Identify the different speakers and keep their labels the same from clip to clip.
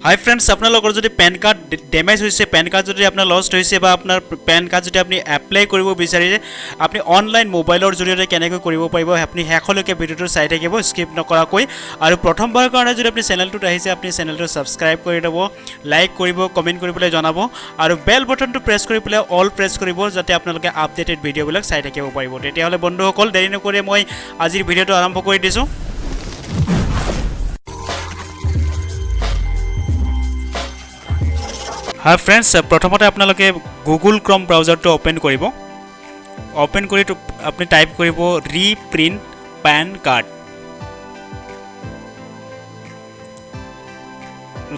Speaker 1: হাই friends, আপোনালোকৰ যদি PAN card damage হৈছে, পেন কাৰ্ড যদি আপোনাৰ লষ্ট হৈছে বা আপোনাৰ পেন কাৰ্ড যদি আপুনি এপ্লাই কৰিব বিচাৰিছে, আপুনি অনলাইন মোবাইলৰ জৰিয়তে কেনেকৈ কৰিব পাৰিব, আপুনি শেষলৈকে ভিডিঅ'টো চাই থাকিব স্কিপ নকৰাকৈ। আৰু প্ৰথমবাৰৰ কাৰণে যদি আপুনি চেনেলটোত আহিছে, আপুনি চেনেলটো ছাবস্ক্ৰাইব কৰি দিব, লাইক কৰিব, কমেণ্ট কৰি পেলাই জনাব আৰু বেল বটনটো প্ৰেছ কৰি পেলাই অল প্ৰেছ কৰিব, যাতে আপোনালোকে আপডেটেড ভিডিঅ'বিলাক চাই থাকিব পাৰিব। তেতিয়াহ'লে বন্ধুসকল, দেৰি নকৰি মই আজিৰ ভিডিঅ'টো আৰম্ভ কৰি দিছোঁ। হাই ফ্ৰেণ্ডছ, প্ৰথমতে আপোনালোকে গুগল ক্ৰম ব্ৰাউজাৰটো অ'পেন কৰিব। অ'পেন কৰি আপুনি টাইপ কৰিব reprint PAN card.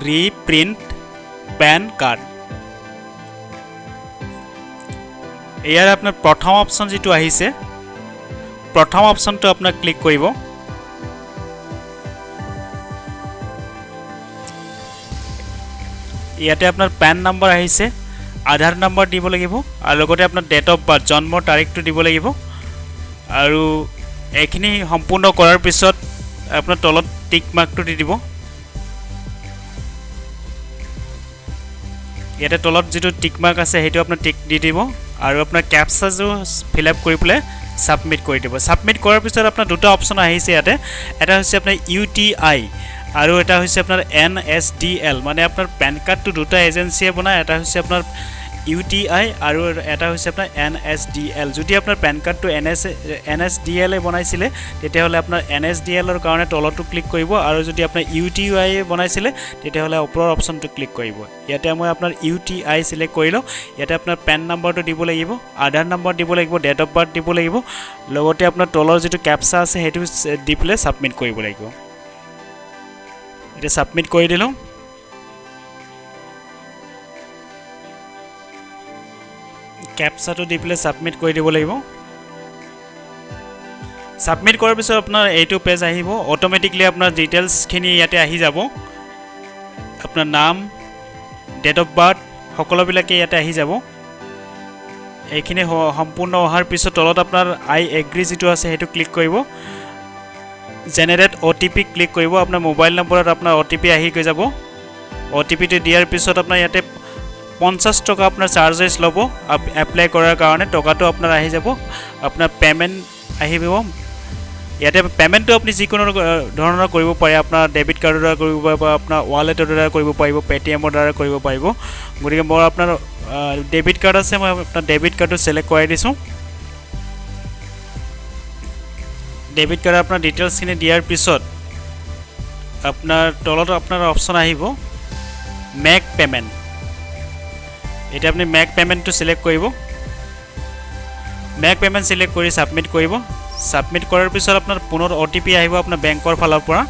Speaker 1: Reprint PAN card. ইয়াৰ আপোনাৰ প্ৰথম অপশ্যন যিটো আহিছে, প্ৰথম অপশ্যনটো আপোনাক ক্লিক কৰিব। ইয়াতে আপোনাৰ পেন নম্বৰ আহিছে, আধাৰ নম্বৰ দিব লাগিব আৰু লগতে আপোনাৰ ডেট অফ বাৰ্থ, জন্মৰ তাৰিখটো দিব লাগিব। আৰু এইখিনি সম্পূৰ্ণ কৰাৰ পিছত আপোনাৰ তলত টিক মাৰ্কটো দি দিব। ইয়াতে তলত যিটো টিক মাৰ্ক আছে সেইটো আপোনাৰ টিক দি দিব আৰু আপোনাৰ কেপচাটো ফিল আপ কৰি পেলাই ছাবমিট কৰি দিব। ছাবমিট কৰাৰ পিছত আপোনাৰ দুটা অপশ্যন আহিছে ইয়াতে। এটা হৈছে আপোনাৰ UTI আৰু এটা হৈছে আপোনাৰ NSDL, মানে আপোনাৰ পেন কাৰ্ডটো দুটা এজেঞ্চিয়ে বনায়। এটা হৈছে আপোনাৰ UTI আৰু এটা হৈছে আপোনাৰ NSDL। যদি আপোনাৰ পেন কাৰ্ডটো NSDL বনাইছিলে, তেতিয়াহ'লে আপোনাৰ NSDLৰ কাৰণে তলতো ক্লিক কৰিব, আৰু যদি আপোনাৰ UTI বনাইছিলে তেতিয়াহ'লে ওপৰৰ অপশ্যনটো ক্লিক কৰিব। ইয়াতে মই আপোনাৰ UTI চিলেক্ট কৰিলোঁ। ইয়াতে আপোনাৰ পেন নম্বৰটো দিব লাগিব, আধাৰ নম্বৰ দিব লাগিব, ডেট অফ বাৰ্থ দিব লাগিব, লগতে আপোনাৰ তলৰ যিটো কেপচা আছে সেইটো দি পেলাই ছাবমিট কৰিব লাগিব। এতিয়া ছাবমিট কৰি দিলোঁ। কেপচাটো দি পেলাই ছাবমিট কৰি দিব লাগিব। ছাবমিট কৰাৰ পিছত আপোনাৰ এইটো পেজ আহিব। অট'মেটিকলি আপোনাৰ ডিটেইলছখিনি ইয়াতে আহি যাব। আপোনাৰ নাম, ডেট অফ বাৰ্থ সকলোবিলাকে ইয়াতে আহি যাব। এইখিনি সম্পূৰ্ণ অহাৰ পিছত তলত আপোনাৰ আই এগ্ৰি যিটো আছে সেইটো ক্লিক কৰিব। জেনেৰেট OTP ক্লিক কৰিব। আপোনাৰ মোবাইল নম্বৰত আপোনাৰ OTP আহি গৈ যাব। OTPটো দিয়াৰ পিছত আপোনাৰ ইয়াতে 50 টকা আপোনাৰ চাৰ্জেছ ল'ব এপ্লাই কৰাৰ কাৰণে। টকাটো আপোনাৰ আহি যাব, আপোনাৰ পে'মেণ্ট আহিব। ইয়াতে পে'মেণ্টটো আপুনি যিকোনো ধৰণৰ কৰিব পাৰে। আপোনাৰ ডেবিট কাৰ্ডৰ দ্বাৰা কৰিব পাৰিব, আপোনাৰ ৱালেটৰ দ্বাৰা কৰিব পাৰিব, পে'টিএমৰ দ্বাৰা কৰিব পাৰিব। গতিকে মই আপোনাৰ ডেবিট কাৰ্ড আছে, মই আপোনাৰ ডেবিট কাৰ্ডটো চিলেক্ট কৰাই দিছোঁ। ডেবিট কাৰ্ডৰ আপোনাৰ ডিটেইলছখিনি দিয়াৰ পিছত আপোনাৰ তলত আপোনাৰ অপশ্যন আহিব মেক পে'মেণ্ট। এতিয়া আপুনি মেক পে'মেণ্টটো চিলেক্ট কৰিব। মেক পে'মেণ্ট চিলেক্ট কৰি ছাবমিট কৰিব। ছাবমিট কৰাৰ পিছত আপোনাৰ পুনৰ OTP আহিব আপোনাৰ বেংকৰ ফালৰ পৰা।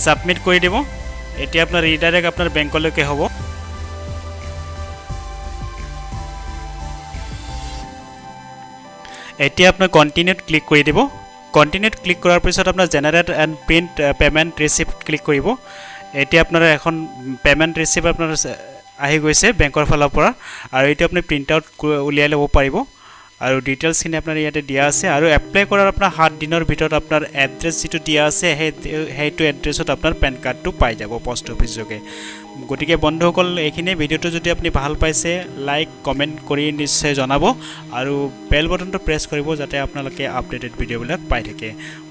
Speaker 1: ছাবমিট কৰি দিব। এতিয়া আপোনাৰ ৰিডাইৰেক্ট আপোনাৰ বেংকলৈকে হ'ব। এতিয়া আপোনাৰ কণ্টিনিউত ক্লিক কৰি দিব। কণ্টিনিউত ক্লিক কৰাৰ পিছত আপোনাৰ generate and print payment receipt click কৰিব। এতিয়া আপোনাৰ এখন পে'মেণ্ট ৰিচিপ্ট আপোনাৰ আহি গৈছে বেংকৰ ফালৰ পৰা, আৰু এইটো আপুনি প্ৰিণ্ট আউট উলিয়াই ল'ব পাৰিব। আৰু ডিটেইলছখিনি আপোনাৰ ইয়াতে দিয়া আছে। আৰু এপ্লাই কৰাৰ আপোনাৰ 7 দিনৰ ভিতৰত আপোনাৰ এড্ৰেছ যিটো দিয়া আছে সেইটো এড্ৰেছত আপোনাৰ পেন কাৰ্ডটো পাই যাব পষ্ট অফিচ যোগে। গতিকে বন্ধুসকল, এইখিনি ভিডিঅ'টো যদি আপুনি ভাল পাইছে, লাইক কমেণ্ট কৰি নিশ্চয় জনাব আৰু বেল বটনটো প্ৰেছ কৰিব, যাতে আপোনালোকে আপডেটেড ভিডিঅ'বিলাক পাই থাকে।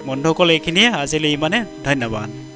Speaker 1: বন্ধুসকল, এইখিনিয়ে আজিলৈ ইমানে। ধন্যবাদ।